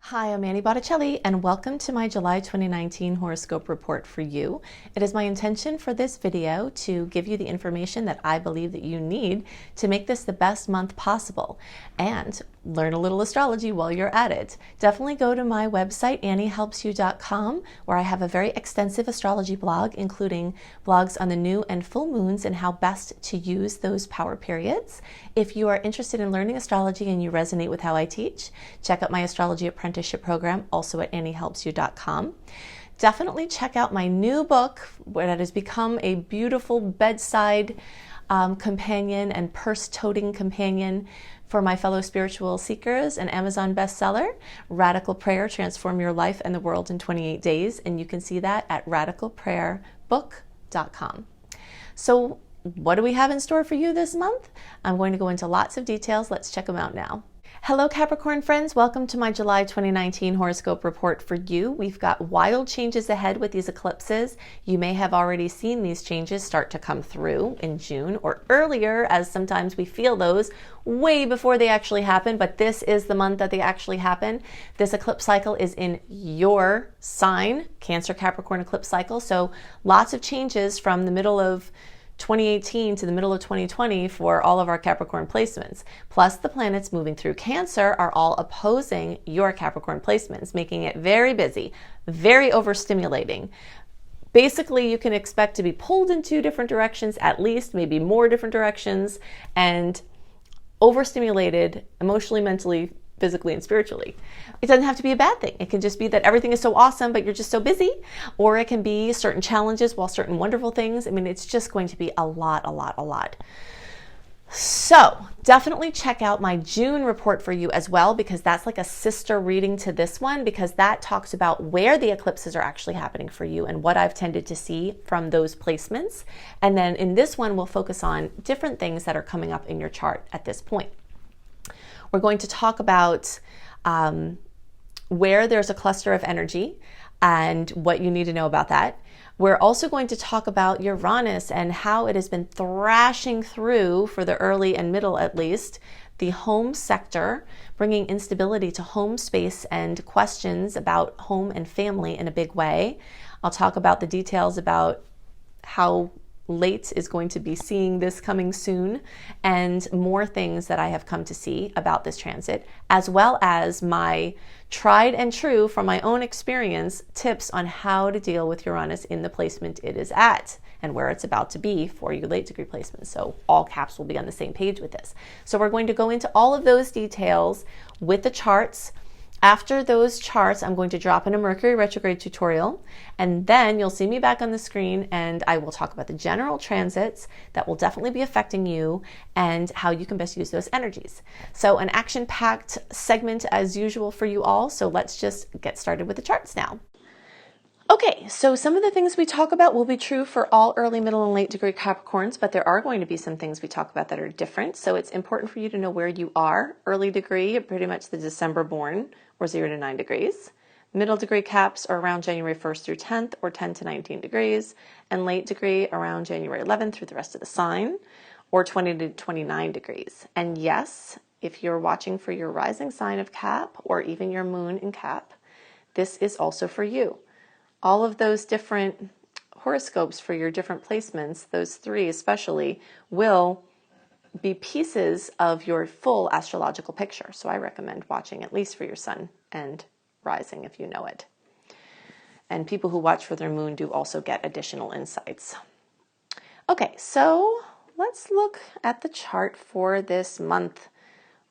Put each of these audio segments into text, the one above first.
Hi, I'm Annie Botticelli, and welcome to my July 2019 horoscope report for you. It is my intention for this video to give you the information that I believe that you need to make this the best month possible and learn a little astrology while you're at it. Definitely go to my website, anniehelpsyou.com, where I have a very extensive astrology blog, including blogs on the new and full moons and how best to use those power periods. If you are interested in learning astrology and you resonate with how I teach, check out my astrology apprenticeship program, also at anniehelpsyou.com. Definitely check out my new book, that has become a beautiful bedside companion and purse-toting companion for my fellow spiritual seekers, an Amazon bestseller, Radical Prayer, Transform Your Life and the World in 28 Days. And you can see that at radicalprayerbook.com. So what do we have in store for you this month? I'm going to go into lots of details. Let's check them out now. Hello Capricorn friends, welcome to my July 2019 horoscope report for you. We've got wild changes ahead with these eclipses. You may have already seen these changes start to come through in June or earlier, as sometimes we feel those way before they actually happen, but this is the month that they actually happen. This eclipse cycle is in your sign, Cancer Capricorn eclipse cycle, so lots of changes from the middle of 2018 to the middle of 2020 for all of our Capricorn placements. Plus the planets moving through Cancer are all opposing your Capricorn placements, making it very busy, very overstimulating. Basically, you can expect to be pulled in two different directions, at least, maybe more different directions, and overstimulated emotionally, mentally, physically, and spiritually. It doesn't have to be a bad thing. It can just be that everything is so awesome, but you're just so busy, or it can be certain challenges while certain wonderful things. I mean, it's just going to be a lot. So definitely check out my June report for you as well, because that's like a sister reading to this one, because that talks about where the eclipses are actually happening for you and what I've tended to see from those placements. And then in this one, we'll focus on different things that are coming up in your chart at this point. We're going to talk about where there's a cluster of energy and what you need to know about that. We're also going to talk about Uranus and how it has been thrashing through, for the early and middle at least, the home sector, bringing instability to home space and questions about home and family in a big way. I'll talk about the details about how late is going to be seeing this coming soon, and more things that I have come to see about this transit, as well as my tried and true from my own experience tips on how to deal with Uranus in the placement it is at and where it's about to be for you late degree placements. So all caps will be on the same page with this. So we're going to go into all of those details with the charts. After those charts, I'm going to drop in a Mercury retrograde tutorial, and then you'll see me back on the screen and I will talk about the general transits that will definitely be affecting you and how you can best use those energies. So an action-packed segment as usual for you all, so let's just get started with the charts now. Okay, so some of the things we talk about will be true for all early, middle, and late degree Capricorns, but there are going to be some things we talk about that are different. So it's important for you to know where you are. Early degree, pretty much the December born, or 0 to 9 degrees. Middle degree Caps are around January 1st through 10th, or 10 to 19 degrees. And late degree around January 11th through the rest of the sign, or 20 to 29 degrees. And yes, if you're watching for your rising sign of Cap, or even your moon in Cap, this is also for you. All of those different horoscopes for your different placements, those three especially, will be pieces of your full astrological picture. So I recommend watching at least for your sun and rising if you know it. And people who watch for their moon do also get additional insights. Okay, so let's look at the chart for this month.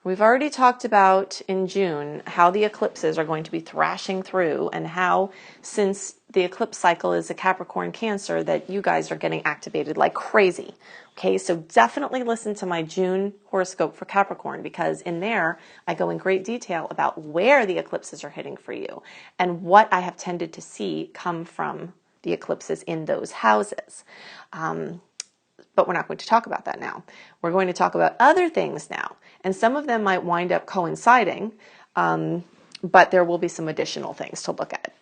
We've already talked about in June how the eclipses are going to be thrashing through, and how, since the eclipse cycle is a Capricorn Cancer, that you guys are getting activated like crazy. Okay, so definitely listen to my June horoscope for Capricorn, because in there I go in great detail about where the eclipses are hitting for you and what I have tended to see come from the eclipses in those houses. But we're not going to talk about that now. We're going to talk about other things now. And some of them might wind up coinciding, but there will be some additional things to look at.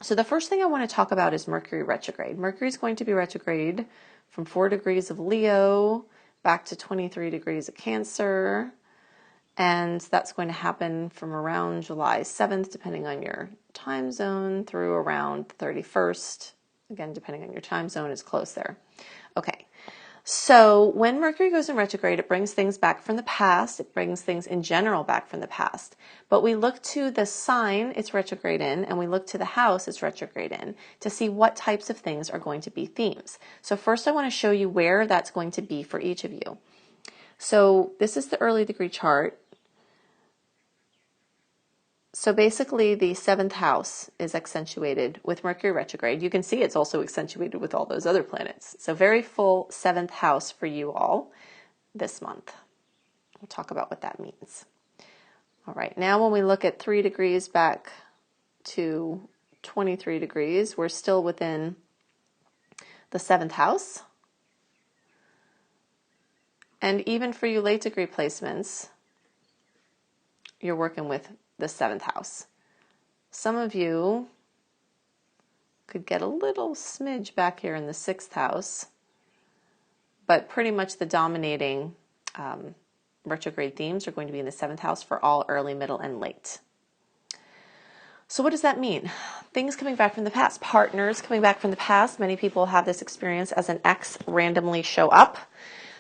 So the first thing I want to talk about is Mercury retrograde. Mercury is going to be retrograde from 4 degrees of Leo back to 23 degrees of Cancer. And that's going to happen from around July 7th, depending on your time zone, through around the 31st. Again, depending on your time zone, it's close there. Okay. So when Mercury goes in retrograde, it brings things back from the past. It brings things in general back from the past. But we look to the sign it's retrograde in, and we look to the house it's retrograde in to see what types of things are going to be themes. So first I want to show you where that's going to be for each of you. So this is the early degree chart. So basically the 7th house is accentuated with Mercury retrograde. You can see it's also accentuated with all those other planets. So very full 7th house for you all this month. We'll talk about what that means. All right, now when we look at 3 degrees back to 23 degrees, we're still within the 7th house. And even for you late degree placements, you're working with the 7th house. Some of you could get a little smidge back here in the 6th house, but pretty much the dominating retrograde themes are going to be in the 7th house for all early, middle, and late. So what does that mean? Things coming back from the past, partners coming back from the past. Many people have this experience as an ex randomly show up.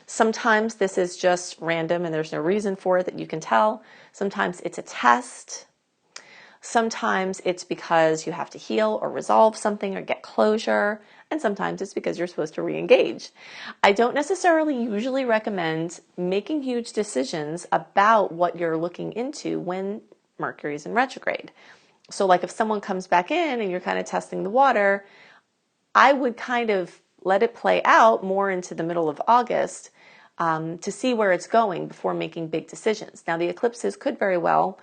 Sometimes this is just random and there's no reason for it that you can tell. Sometimes it's a test. Sometimes it's because you have to heal or resolve something or get closure. And sometimes it's because you're supposed to re-engage. I don't necessarily usually recommend making huge decisions about what you're looking into when Mercury's in retrograde. So like if someone comes back in and you're kind of testing the water, I would kind of let it play out more into the middle of August to see where it's going before making big decisions. Now, the eclipses could very well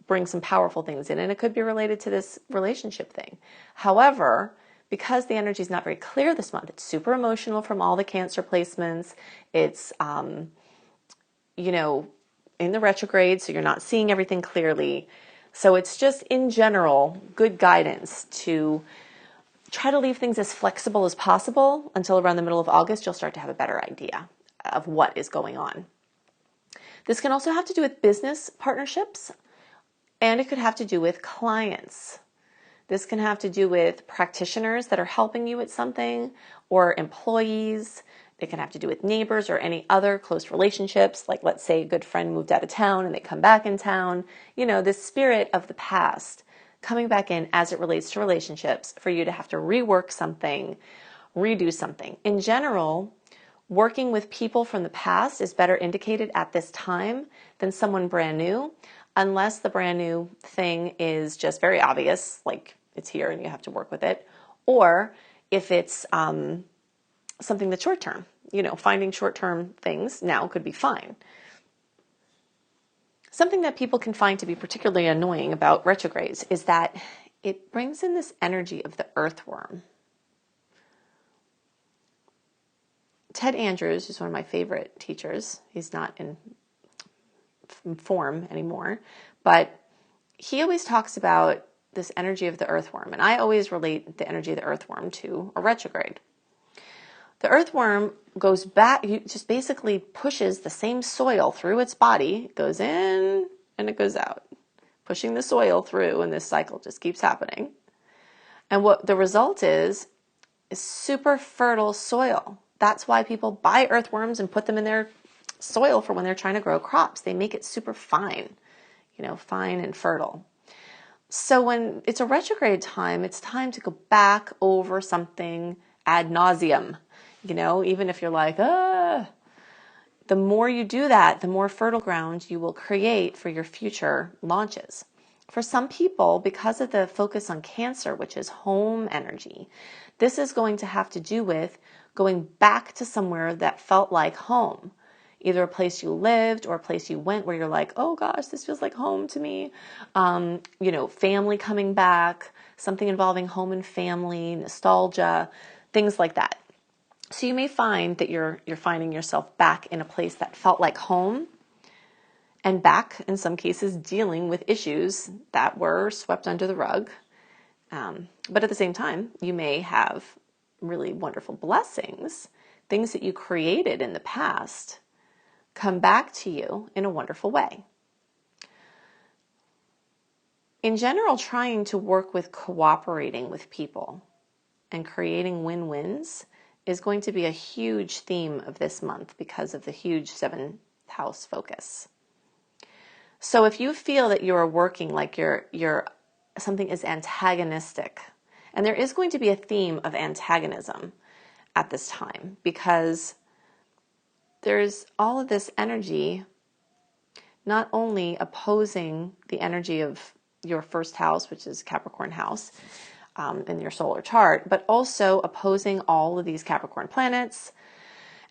bring some powerful things in, and it could be related to this relationship thing. However, because the energy is not very clear this month, it's super emotional from all the Cancer placements. It's, you know, in the retrograde, so you're not seeing everything clearly. So it's just, in general, good guidance to try to leave things as flexible as possible until around the middle of August. You'll start to have a better idea of what is going on. This can also have to do with business partnerships, and it could have to do with clients. This can have to do with practitioners that are helping you with something, or employees. It can have to do with neighbors or any other close relationships, like let's say a good friend moved out of town and they come back in town. You know, this spirit of the past coming back in as it relates to relationships for you to have to rework something, redo something. In general, working with people from the past is better indicated at this time than someone brand new, unless the brand new thing is just very obvious, like it's here and you have to work with it, or if it's something that's short-term. You know, finding short-term things now could be fine. Something that people can find to be particularly annoying about retrogrades is that it brings in this energy of the earthworm. Ted Andrews is one of my favorite teachers. He's not in form anymore, but he always talks about this energy of the earthworm, and I always relate the energy of the earthworm to a retrograde. The earthworm goes back, just basically pushes the same soil through its body, goes in and it goes out, pushing the soil through, and this cycle just keeps happening. And what the result is super fertile soil. That's why people buy earthworms and put them in their soil for when they're trying to grow crops. They make it super fine, you know, fine and fertile. So when it's a retrograde time, it's time to go back over something ad nauseum. You know, even if you're like, the more you do that, the more fertile ground you will create for your future launches. For some people, because of the focus on Cancer, which is home energy, this is going to have to do with going back to somewhere that felt like home. Either a place you lived or a place you went where you're like, oh gosh, this feels like home to me. You know, family coming back, something involving home and family, nostalgia, things like that. So you may find that you're finding yourself back in a place that felt like home, and back, in some cases, dealing with issues that were swept under the rug. But at the same time, you may have really wonderful blessings, things that you created in the past, come back to you in a wonderful way. In general, trying to work with cooperating with people and creating win-wins is going to be a huge theme of this month because of the huge 7th house focus. So if you feel that you're working like something is antagonistic, and there is going to be a theme of antagonism at this time because there's all of this energy not only opposing the energy of your first house, which is Capricorn house, in your solar chart, but also opposing all of these Capricorn planets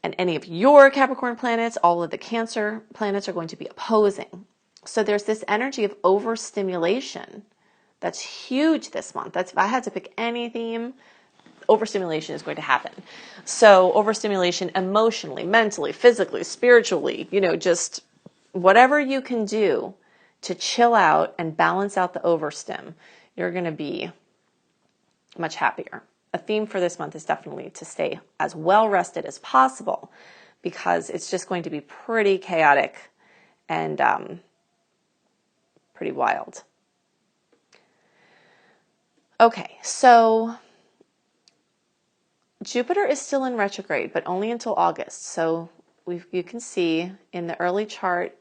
and any of your Capricorn planets. All of the Cancer planets are going to be opposing. So there's this energy of overstimulation that's huge this month. If I had to pick any theme, overstimulation is going to happen. So overstimulation emotionally, mentally, physically, spiritually, just whatever you can do to chill out and balance out the overstim, you're going to be much happier. A theme for this month is definitely to stay as well rested as possible because it's just going to be pretty chaotic and pretty wild. Okay, so Jupiter is still in retrograde, but only until August. So you can see in the early chart,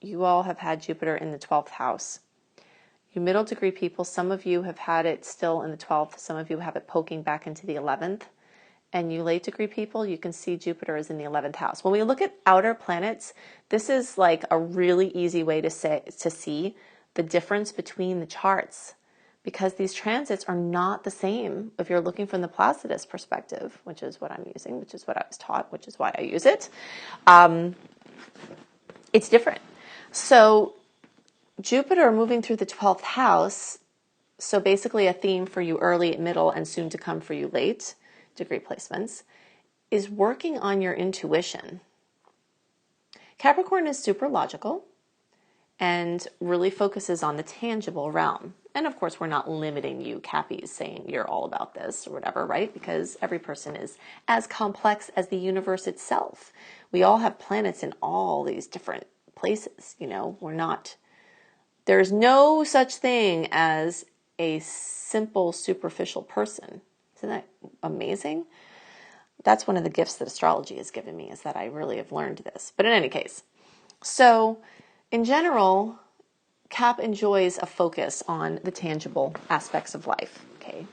you all have had Jupiter in the 12th house. You middle degree people, some of you have had it still in the 12th, some of you have it poking back into the 11th. And you late degree people, you can see Jupiter is in the 11th house. When we look at outer planets, this is like a really easy way to see the difference between the charts, because these transits are not the same if you're looking from the Placidus perspective, which is what I'm using, which is what I was taught, which is why I use it. It's different. So Jupiter moving through the 12th house, so basically a theme for you early, middle, and soon to come for you late degree placements, is working on your intuition. Capricorn is super logical and really focuses on the tangible realm. And of course, we're not limiting you, Cappies, saying you're all about this or whatever, right? Because every person is as complex as the universe itself. We all have planets in all these different places, there's no such thing as a simple, superficial person. Isn't that amazing? That's one of the gifts that astrology has given me, is that I really have learned this. But in any case, so in general, Cap enjoys a focus on the tangible aspects of life, okay?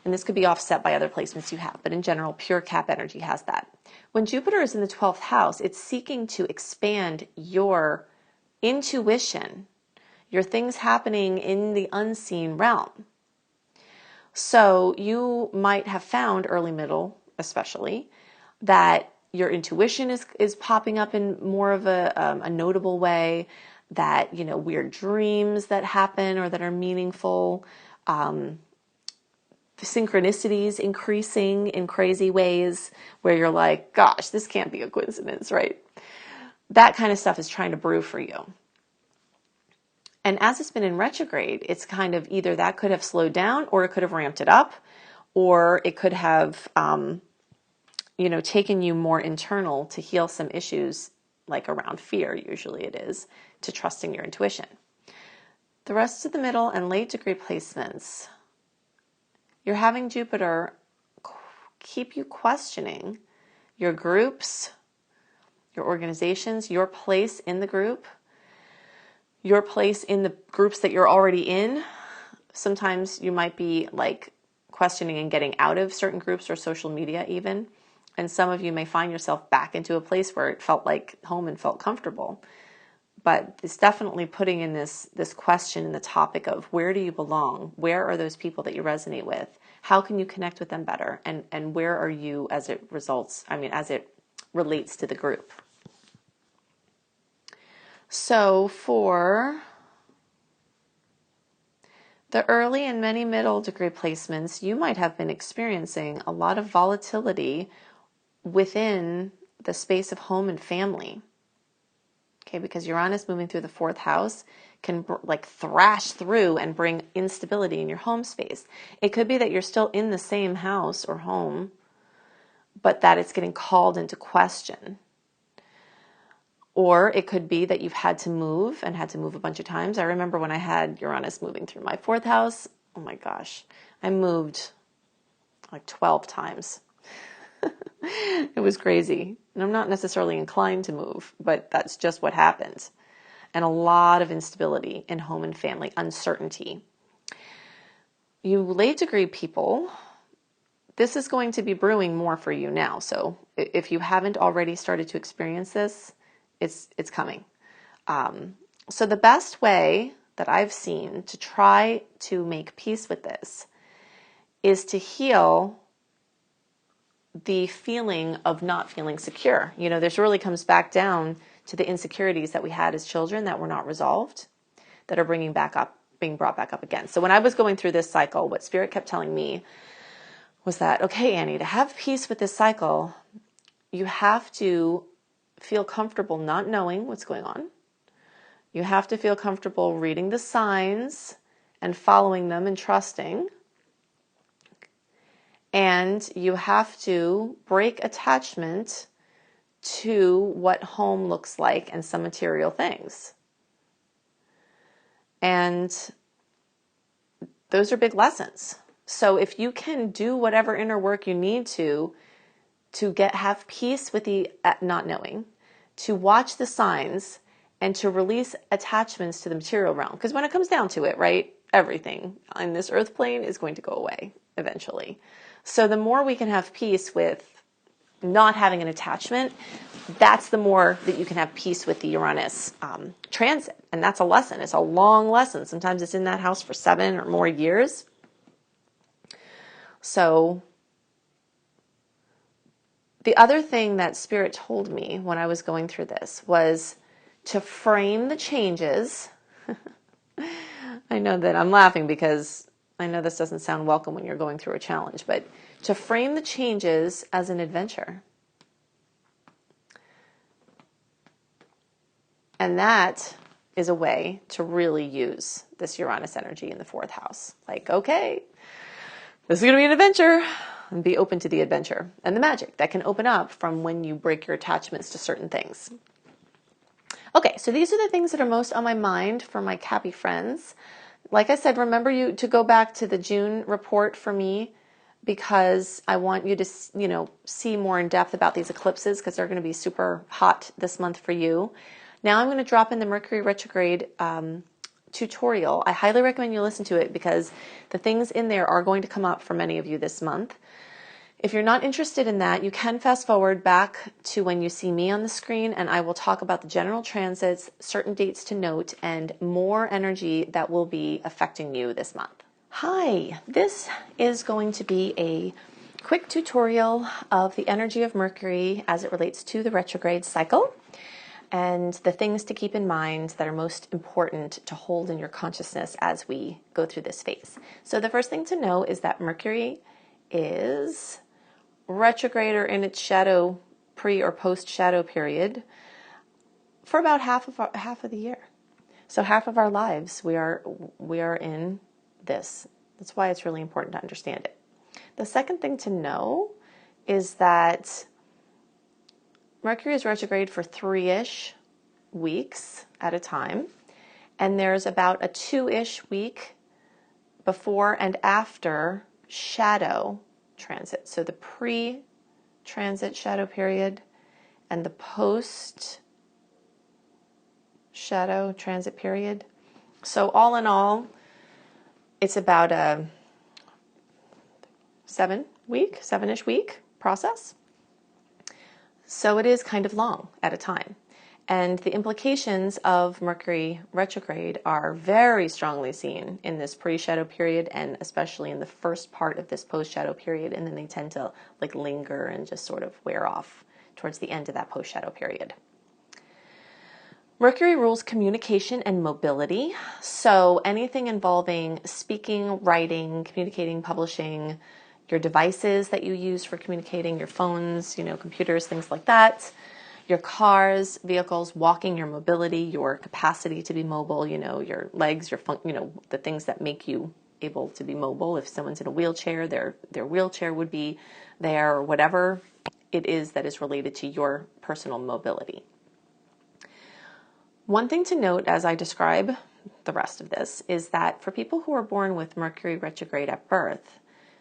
And this could be offset by other placements you have, but in general, pure Cap energy has that. When Jupiter is in the 12th house, it's seeking to expand your intuition, your things happening in the unseen realm. So you might have found early, middle, especially, that your intuition is popping up in more of a notable way, that, weird dreams that happen or that are meaningful, the synchronicities increasing in crazy ways where you're like, gosh, this can't be a coincidence, right? That kind of stuff is trying to brew for you. And as it's been in retrograde, it's kind of either that could have slowed down, or it could have ramped it up, or it could have, taken you more internal to heal some issues, like around fear, usually it is, to trusting your intuition. The rest of the middle and late degree placements, you're having Jupiter keep you questioning your groups, your organizations, your place in the group, your place in the groups that you're already in. Sometimes you might be like questioning and getting out of certain groups or social media even. And some of you may find yourself back into a place where it felt like home and felt comfortable. But it's definitely putting in this question in the topic of, where do you belong? Where are those people that you resonate with? How can you connect with them better? And where are you as it relates to the group? So for the early and many middle degree placements, you might have been experiencing a lot of volatility within the space of home and family. Okay, because Uranus moving through the 4th house can thrash through and bring instability in your home space. It could be that you're still in the same house or home, but that it's getting called into question. Or it could be that you've had to move and had to move a bunch of times. I remember when I had Uranus moving through my 4th house. Oh my gosh, I moved like 12 times. It was crazy. And I'm not necessarily inclined to move, but that's just what happens. And a lot of instability in home and family, uncertainty. You late degree people, this is going to be brewing more for you now. So if you haven't already started to experience this, it's coming. So the best way that I've seen to try to make peace with this is to heal the feeling of not feeling secure. You know, this really comes back down to the insecurities that we had as children that were not resolved, that are being brought back up again. So when I was going through this cycle, what Spirit kept telling me was that, okay, Annie, to have peace with this cycle, you have to feel comfortable not knowing what's going on. You have to feel comfortable reading the signs and following them and trusting. And you have to break attachment to what home looks like and some material things. And those are big lessons. So if you can do whatever inner work you need to have peace with the not knowing, to watch the signs, and to release attachments to the material realm. Because when it comes down to it, right, everything on this earth plane is going to go away eventually. So the more we can have peace with not having an attachment, that's the more that you can have peace with the Uranus transit. And that's a lesson. It's a long lesson. Sometimes it's in that house for 7 or more years. So the other thing that Spirit told me when I was going through this was to frame the changes. I know that I'm laughing because I know this doesn't sound welcome when you're going through a challenge, but to frame the changes as an adventure. And that is a way to really use this Uranus energy in the 4th house. Like, okay, this is going to be an adventure. And be open to the adventure and the magic that can open up from when you break your attachments to certain things. Okay, so these are the things that are most on my mind for my Cappy friends. Like I said, remember to go back to the June report for me, because I want you to, see more in depth about these eclipses, because they're going to be super hot this month for you. Now I'm going to drop in the Mercury retrograde tutorial. I highly recommend you listen to it because the things in there are going to come up for many of you this month. If you're not interested in that, you can fast forward back to when you see me on the screen, and I will talk about the general transits, certain dates to note, and more energy that will be affecting you this month. Hi, this is going to be a quick tutorial of the energy of Mercury as it relates to the retrograde cycle and the things to keep in mind that are most important to hold in your consciousness as we go through this phase. So the first thing to know is that Mercury is retrograde or in its shadow, pre or post shadow period for about half of the year. So half of our lives we are in this. That's why it's really important to understand it. The second thing to know is that Mercury is retrograde for 3-ish weeks at a time, and there's about a 2-ish week before and after shadow transit. So the pre-transit shadow period and the post-shadow transit period. So all in all, it's about a 7-ish week process. So it is kind of long at a time. And the implications of Mercury retrograde are very strongly seen in this pre-shadow period, and especially in the first part of this post-shadow period, and then they tend to linger and just sort of wear off towards the end of that post-shadow period. Mercury rules communication and mobility, so anything involving speaking, writing, communicating, publishing, your devices that you use for communicating, your phones, computers, things like that, your cars, vehicles, walking, your mobility, your capacity to be mobile, your legs, the things that make you able to be mobile. If someone's in a wheelchair, their wheelchair would be there, or whatever it is that is related to your personal mobility. One thing to note as I describe the rest of this is that for people who are born with Mercury retrograde at birth,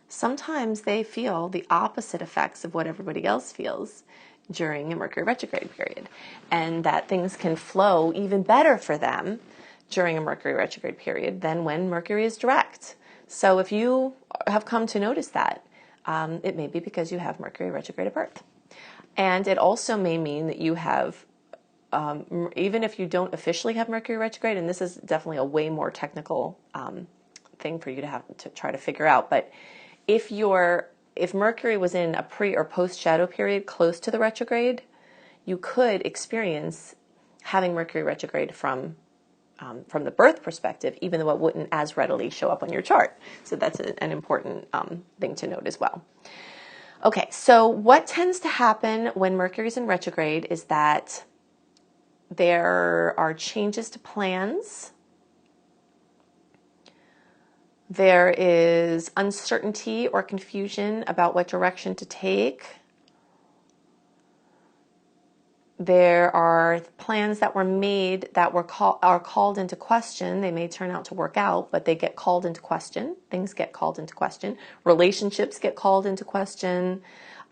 sometimes they feel the opposite effects of what everybody else feels during a Mercury retrograde period, and that things can flow even better for them during a Mercury retrograde period than when Mercury is direct. So if you have come to notice that, it may be because you have Mercury retrograde at birth. And it also may mean that you have, even if you don't officially have Mercury retrograde, and this is definitely a way more technical thing for you to have to try to figure out, but if Mercury was in a pre or post shadow period close to the retrograde, you could experience having Mercury retrograde from the birth perspective, even though it wouldn't as readily show up on your chart. So that's an important thing to note as well. Okay, so what tends to happen when Mercury's in retrograde is that there are changes to plans. There is uncertainty or confusion about what direction to take. There are plans that were made that are called into question. They may turn out to work out, but they get called into question. Things get called into question. Relationships get called into question.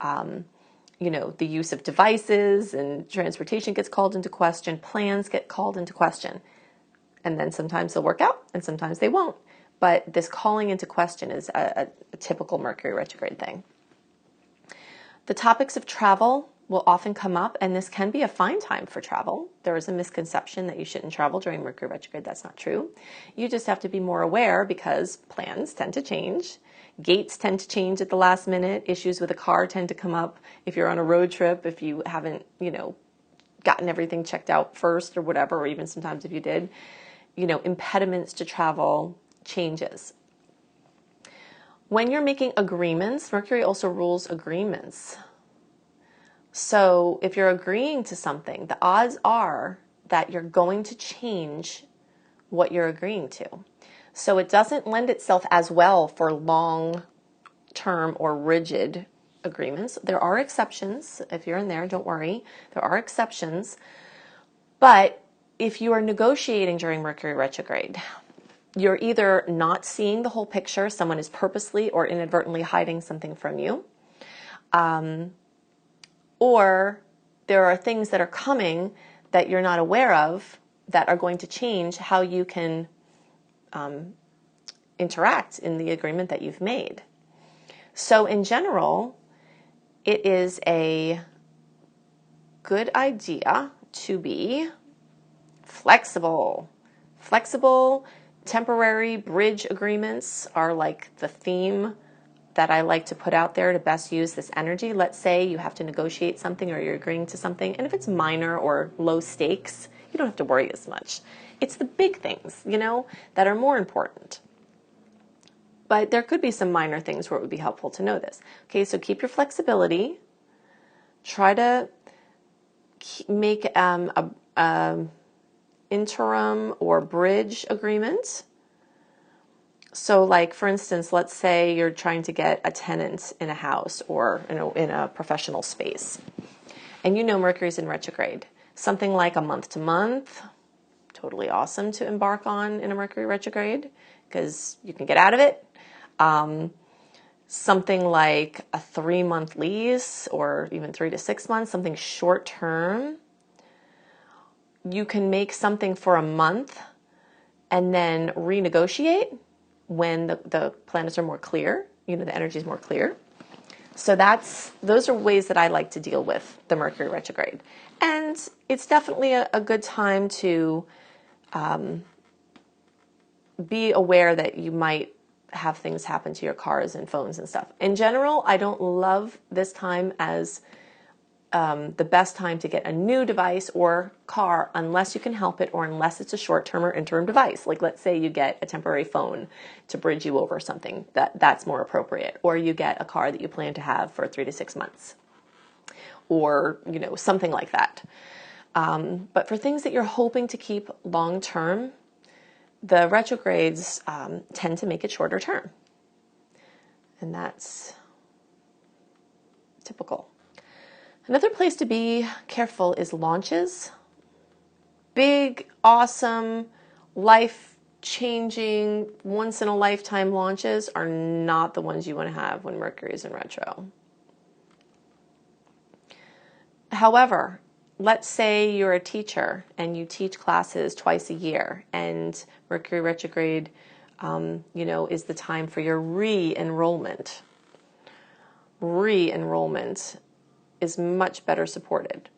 The use of devices and transportation gets called into question. Plans get called into question. And then sometimes they'll work out and sometimes they won't. But this calling into question is a typical Mercury retrograde thing. The topics of travel will often come up, and this can be a fine time for travel. There is a misconception that you shouldn't travel during Mercury retrograde. That's not true. You just have to be more aware because plans tend to change. Gates tend to change at the last minute. Issues with a car tend to come up if you're on a road trip, if you haven't, gotten everything checked out first or whatever, or even sometimes if you did. Impediments to travel, changes. When you're making agreements, Mercury also rules agreements. So if you're agreeing to something, the odds are that you're going to change what you're agreeing to. So it doesn't lend itself as well for long-term or rigid agreements. There are exceptions. If you're in there, don't worry. There are exceptions. But if you are negotiating during Mercury retrograde, you're either not seeing the whole picture, someone is purposely or inadvertently hiding something from you, or there are things that are coming that you're not aware of that are going to change how you can interact in the agreement that you've made. So in general, it is a good idea to be flexible. Flexible, temporary bridge agreements are like the theme that I like to put out there to best use this energy. Let's say you have to negotiate something or you're agreeing to something, and if it's minor or low stakes, you don't have to worry as much. It's the big things, that are more important. But there could be some minor things where it would be helpful to know this. Okay, so keep your flexibility. Try to make a interim or bridge agreement. So like, for instance, let's say you're trying to get a tenant in a house or in a professional space, and Mercury's in retrograde. Something like a month to month, totally awesome to embark on in a Mercury retrograde because you can get out of it. Something like a 3-month lease or even 3 to 6 months, something short term. You can make something for a month and then renegotiate when the planets are more clear, the energy is more clear. So those are ways that I like to deal with the Mercury retrograde. And it's definitely a good time to be aware that you might have things happen to your cars and phones and stuff. In general, I don't love this time as the best time to get a new device or car unless you can help it or unless it's a short-term or interim device. Like let's say you get a temporary phone to bridge you over something, that's more appropriate. Or you get a car that you plan to have for 3 to 6 months. Or, something like that. But for things that you're hoping to keep long-term, the retrogrades tend to make it shorter term. And that's typical. Another place to be careful is launches. big, awesome, life-changing, once-in-a-lifetime launches are not the ones you want to have when Mercury is in retro. However, let's say you're a teacher and you teach classes twice a year, and Mercury retrograde, is the time for your re-enrollment. Re-enrollment is much better supported.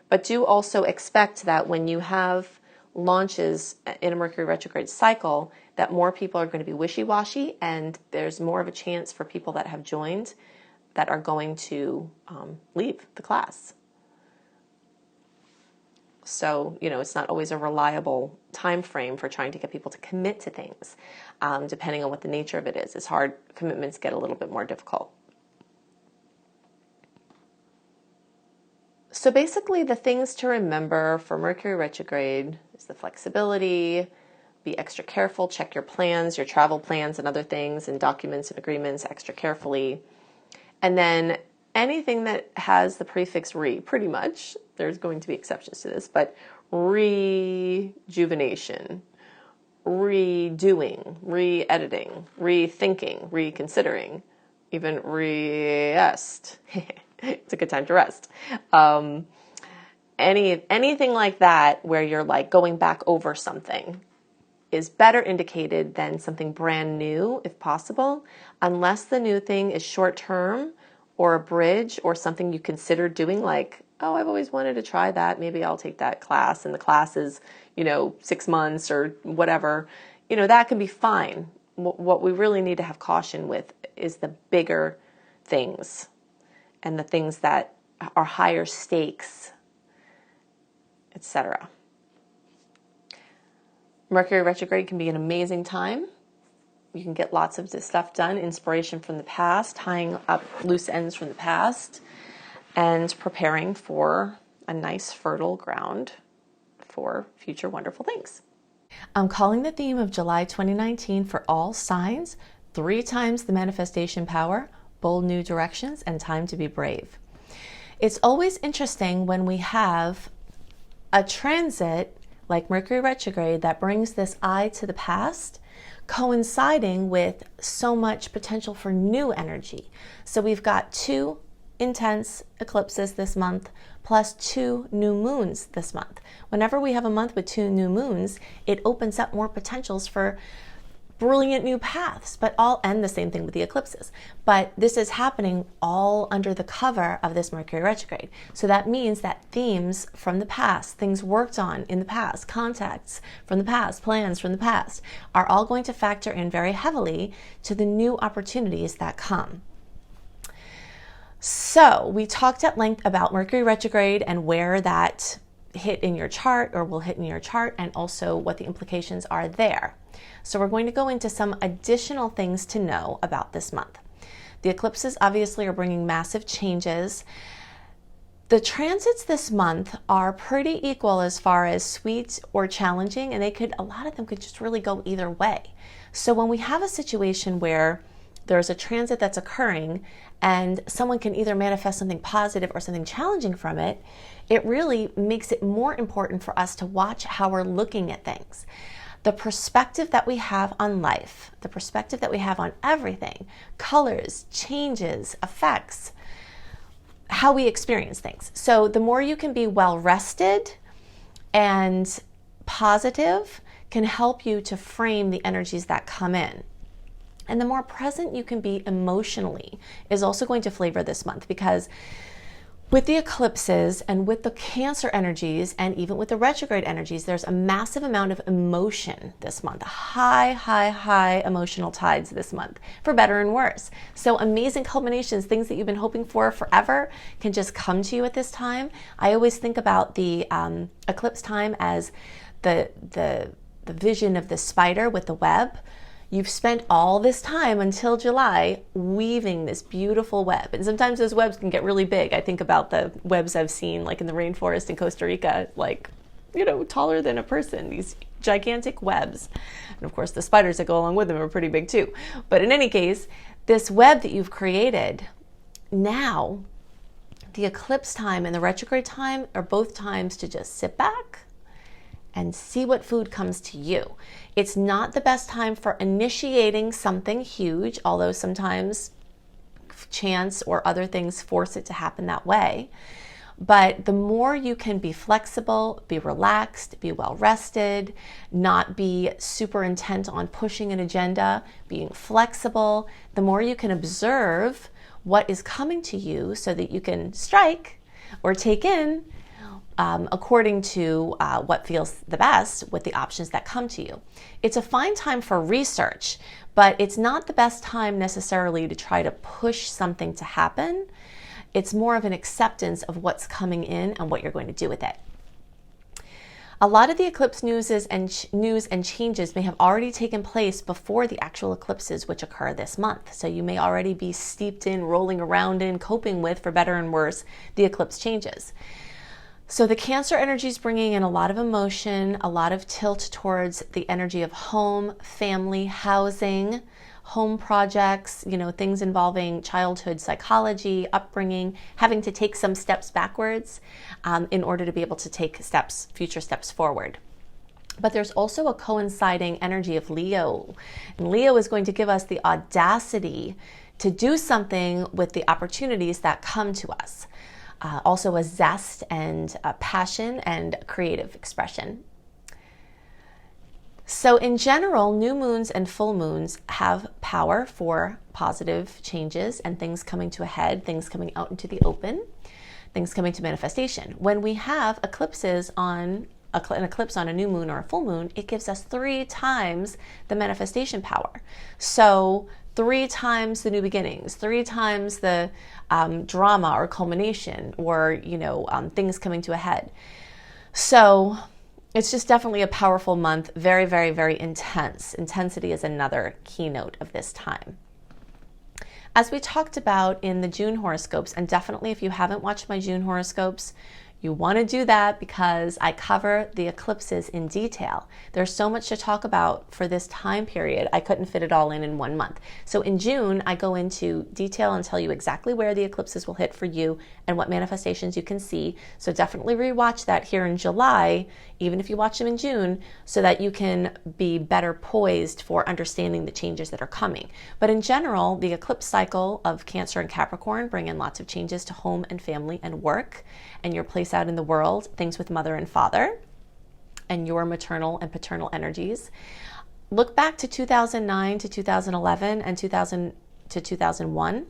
But do also expect that when you have launches in a Mercury retrograde cycle, that more people are going to be wishy-washy, and there's more of a chance for people that have joined that are going to leave the class. So, it's not always a reliable time frame for trying to get people to commit to things, depending on what the nature of it is. It's hard. Commitments get a little bit more difficult. So basically, the things to remember for Mercury retrograde is the flexibility, be extra careful, check your plans, your travel plans and other things and documents and agreements extra carefully. And then anything that has the prefix re, pretty much, there's going to be exceptions to this, but rejuvenation, redoing, re-editing, rethinking, reconsidering, even rest. It's a good time to rest. Anything like that where you're like going back over something is better indicated than something brand new, if possible, unless the new thing is short term or a bridge or something you consider doing, like, oh, I've always wanted to try that. Maybe I'll take that class, and the class is, 6 months or whatever. That can be fine. What we really need to have caution with is the bigger things and the things that are higher stakes, etc. Mercury retrograde can be an amazing time. You can get lots of stuff done, inspiration from the past, tying up loose ends from the past, and preparing for a nice fertile ground for future wonderful things. I'm calling the theme of July 2019 for all signs 3 times the manifestation power, bold new directions, and time to be brave. It's always interesting when we have a transit like Mercury retrograde that brings this eye to the past, coinciding with so much potential for new energy. So we've got 2 intense eclipses this month, plus 2 new moons this month. Whenever we have a month with 2 new moons, it opens up more potentials for brilliant new paths, and the same thing with the eclipses. But this is happening all under the cover of this Mercury retrograde. So that means that themes from the past, things worked on in the past, contacts from the past, plans from the past, are all going to factor in very heavily to the new opportunities that come. So we talked at length about Mercury retrograde and where that hit in your chart or will hit in your chart, and also what the implications are there. So we're going to go into some additional things to know about this month. The eclipses obviously are bringing massive changes. The transits this month are pretty equal as far as sweet or challenging, and a lot of them could just really go either way. So when we have a situation where there's a transit that's occurring and someone can either manifest something positive or something challenging from it, it really makes it more important for us to watch how we're looking at things. The perspective that we have on life, the perspective that we have on everything, colors, changes, effects, how we experience things. So the more you can be well rested and positive can help you to frame the energies that come in. And the more present you can be emotionally is also going to flavor this month, because with the eclipses and with the Cancer energies and even with the retrograde energies, there's a massive amount of emotion this month, high emotional tides this month, for better and worse. So amazing culminations, things that you've been hoping for forever can just come to you at this time. I always think about the eclipse time as the vision of the spider with the web. You've spent all this time until July weaving this beautiful web. And sometimes those webs can get really big. I think about the webs I've seen like in the rainforest in Costa Rica, like, taller than a person, these gigantic webs. And of course the spiders that go along with them are pretty big too. But in any case, this web that you've created, now the eclipse time and the retrograde time are both times to just sit back and see what food comes to you. It's not the best time for initiating something huge, although sometimes chance or other things force it to happen that way. But the more you can be flexible, be relaxed, be well rested, not be super intent on pushing an agenda, being flexible, the more you can observe what is coming to you so that you can strike or take in according to what feels the best with the options that come to you. It's a fine time for research, but it's not the best time necessarily to try to push something to happen. It's more of an acceptance of what's coming in and what you're going to do with it. A lot of the eclipse news and changes may have already taken place before the actual eclipses, which occur this month. So you may already be steeped in, rolling around in, coping with, for better and worse, the eclipse changes. So the Cancer energy is bringing in a lot of emotion, a lot of tilt towards the energy of home, family, housing, home projects, things involving childhood psychology, upbringing, having to take some steps backwards in order to be able to take future steps forward. But there's also a coinciding energy of Leo. And Leo is going to give us the audacity to do something with the opportunities that come to us. Also a zest and a passion and creative expression. So in general, new moons and full moons have power for positive changes and things coming to a head, things coming out into the open, things coming to manifestation. When we have eclipses on an eclipse on a new moon or a full moon, it gives us 3 times the manifestation power. So 3 times the new beginnings, 3 times the drama or culmination or, things coming to a head. So it's just definitely a powerful month, very, very, very intense. Intensity is another keynote of this time. As we talked about in the June horoscopes, and definitely if you haven't watched my June horoscopes, you want to do that because I cover the eclipses in detail. There's so much to talk about for this time period. I couldn't fit it all in 1 month. So in June, I go into detail and tell you exactly where the eclipses will hit for you and what manifestations you can see. So definitely rewatch that here in July, even if you watch them in June, so that you can be better poised for understanding the changes that are coming. But in general, the eclipse cycle of Cancer and Capricorn bring in lots of changes to home and family and work and your place out in the world, things with mother and father, and your maternal and paternal energies. Look back to 2009 to 2011 and 2000 to 2001.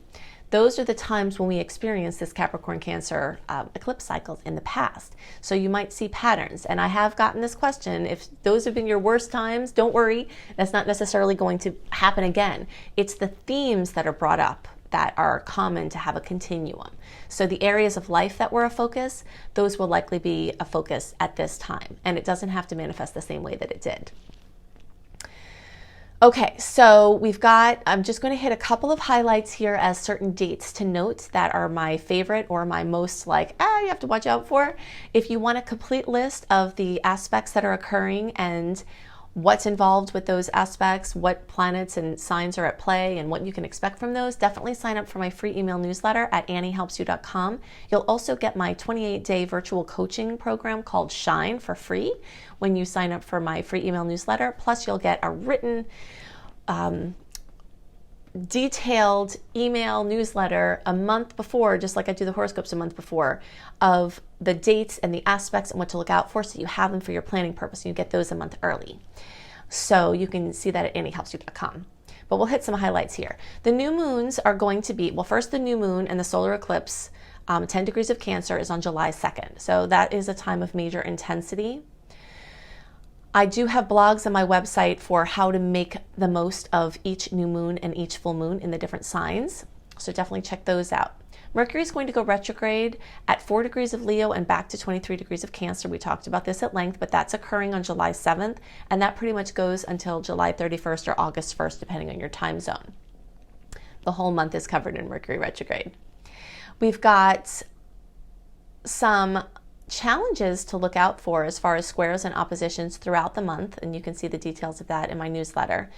Those are the times when we experienced this Capricorn Cancer eclipse cycles in the past. So you might see patterns. And I have gotten this question. If those have been your worst times, don't worry. That's not necessarily going to happen again. It's the themes that are brought up that are common to have a continuum. So the areas of life that were a focus, those will likely be a focus at this time. And it doesn't have to manifest the same way that it did. Okay, so I'm just going to hit a couple of highlights here as certain dates to note that are my favorite or my most you have to watch out for. If you want a complete list of the aspects that are occurring and what's involved with those aspects, what planets and signs are at play, and what you can expect from those, definitely sign up for my free email newsletter at anniehelpsyou.com. You'll also get my 28-day virtual coaching program called Shine for free when you sign up for my free email newsletter. Plus, you'll get a written, detailed email newsletter a month before, just like I do the horoscopes a month before, of the dates and the aspects and what to look out for, so you have them for your planning purpose and you get those a month early. So you can see that at anniehelpsyou.com. But we'll hit some highlights here. The new moons are going to be, first the new moon and the solar eclipse, 10 degrees of Cancer, is on July 2nd. So that is a time of major intensity. I do have blogs on my website for how to make the most of each new moon and each full moon in the different signs. So definitely check those out. Mercury is going to go retrograde at 4 degrees of Leo and back to 23 degrees of Cancer. We talked about this at length, but that's occurring on July 7th, and that pretty much goes until July 31st or August 1st, depending on your time zone. The whole month is covered in Mercury retrograde. We've got some challenges to look out for as far as squares and oppositions throughout the month, and you can see the details of that in my newsletter.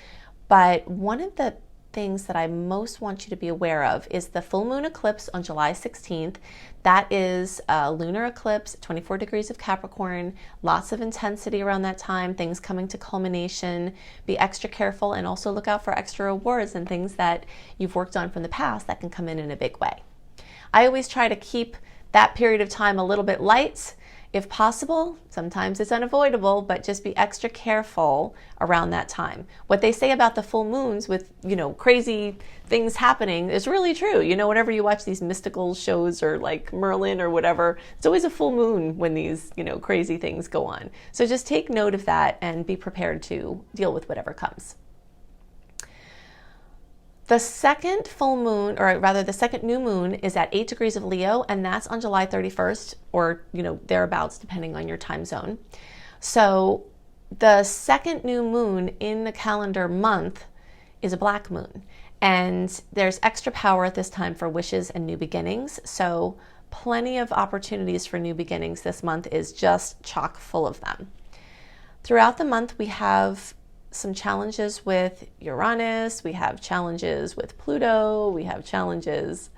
But one of the things that I most want you to be aware of is the full moon eclipse on July 16th. That is a lunar eclipse, 24 degrees of Capricorn, lots of intensity around that time, things coming to culmination. Be extra careful and also look out for extra rewards and things that you've worked on from the past that can come in a big way. I always try to keep that period of time a little bit light if possible. Sometimes it's unavoidable, but just be extra careful around that time. What they say about the full moons with, crazy things happening is really true. Whenever you watch these mystical shows or like Merlin or whatever, it's always a full moon when these, crazy things go on. So just take note of that and be prepared to deal with whatever comes. The second full moon, or rather the second new moon, is at 8 degrees of Leo, and that's on July 31st, or thereabouts, depending on your time zone. So the second new moon in the calendar month is a black moon, and there's extra power at this time for wishes and new beginnings. So plenty of opportunities for new beginnings. This month is just chock full of them. Throughout the month, we have some challenges with Uranus, we have challenges with Pluto, we have challenges,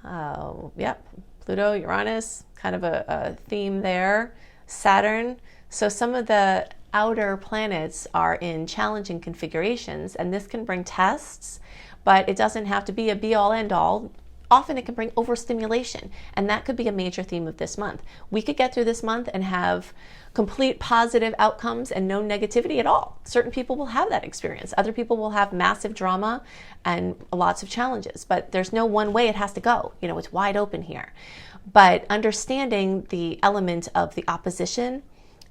Pluto, Uranus, kind of a theme there, Saturn. So some of the outer planets are in challenging configurations, and this can bring tests, but it doesn't have to be a be-all, end-all. Often it can bring overstimulation, and that could be a major theme of this month. We could get through this month and have complete positive outcomes and no negativity at all. Certain people will have that experience. Other people will have massive drama and lots of challenges, but there's no one way it has to go. It's wide open here. But understanding the element of the opposition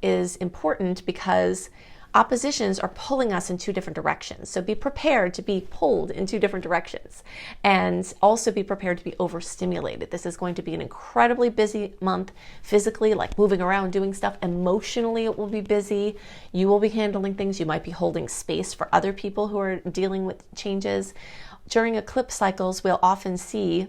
is important because oppositions are pulling us in two different directions. So be prepared to be pulled in two different directions, and also be prepared to be overstimulated. This is going to be an incredibly busy month physically, like moving around, doing stuff. Emotionally, it will be busy. You will be handling things. You might be holding space for other people who are dealing with changes. During eclipse cycles, we'll often see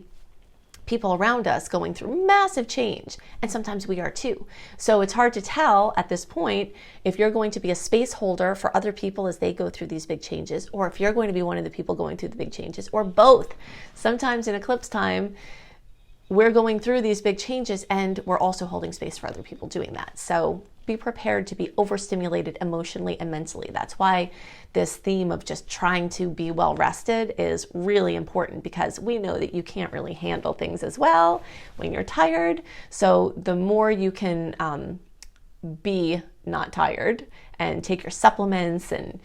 people around us going through massive change, and sometimes we are too. So it's hard to tell at this point if you're going to be a space holder for other people as they go through these big changes, or if you're going to be one of the people going through the big changes, or both. Sometimes in eclipse time, we're going through these big changes and we're also holding space for other people doing that. So be prepared to be overstimulated emotionally and mentally. That's why this theme of just trying to be well rested is really important, because we know that you can't really handle things as well when you're tired. So the more you can be not tired and take your supplements and,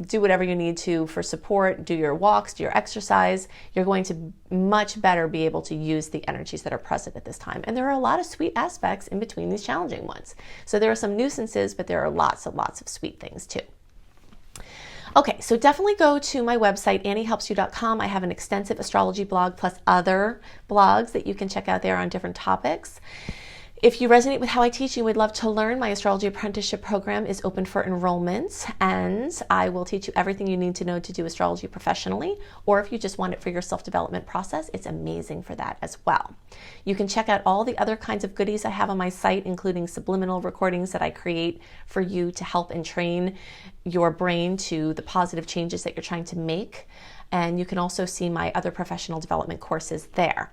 do whatever you need to for support, do your walks, do your exercise, you're going to much better be able to use the energies that are present at this time. And there are a lot of sweet aspects in between these challenging ones. So there are some nuisances, but there are lots of sweet things too. Okay, so definitely go to my website, anniehelpsyou.com. I have an extensive astrology blog plus other blogs that you can check out there on different topics. If you resonate with how I teach, you would love to learn, my astrology apprenticeship program is open for enrollment, and I will teach you everything you need to know to do astrology professionally, or if you just want it for your self-development process, it's amazing for that as well. You can check out all the other kinds of goodies I have on my site, including subliminal recordings that I create for you to help and train your brain to the positive changes that you're trying to make. And you can also see my other professional development courses there.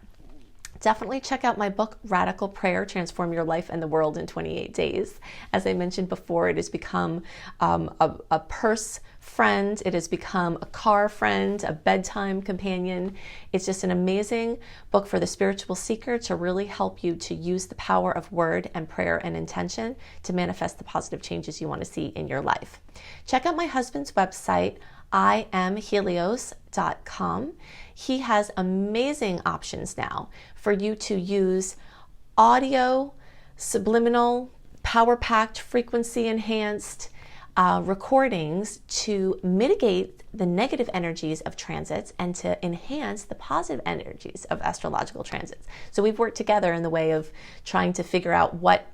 Definitely check out my book, Radical Prayer, Transform Your Life and the World in 28 Days. As I mentioned before, it has become a purse friend. It has become a car friend, a bedtime companion. It's just an amazing book for the spiritual seeker to really help you to use the power of word and prayer and intention to manifest the positive changes you want to see in your life. Check out my husband's website, IamHelios.com. He has amazing options now for you to use audio, subliminal, power-packed, frequency-enhanced recordings to mitigate the negative energies of transits and to enhance the positive energies of astrological transits. So we've worked together in the way of trying to figure out what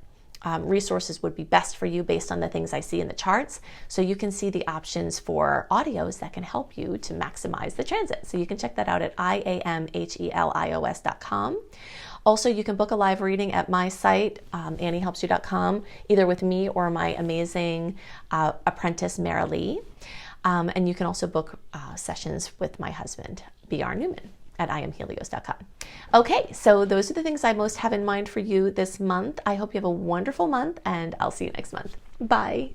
resources would be best for you based on the things I see in the charts. So you can see the options for audios that can help you to maximize the transit. So you can check that out at IamHelios.com. Also, you can book a live reading at my site, AnnieHelpsYou.com, either with me or my amazing apprentice, Marilee. And you can also book sessions with my husband, B.R. Newman, at IamHelios.com. Okay, so those are the things I most have in mind for you this month. I hope you have a wonderful month, and I'll see you next month. Bye.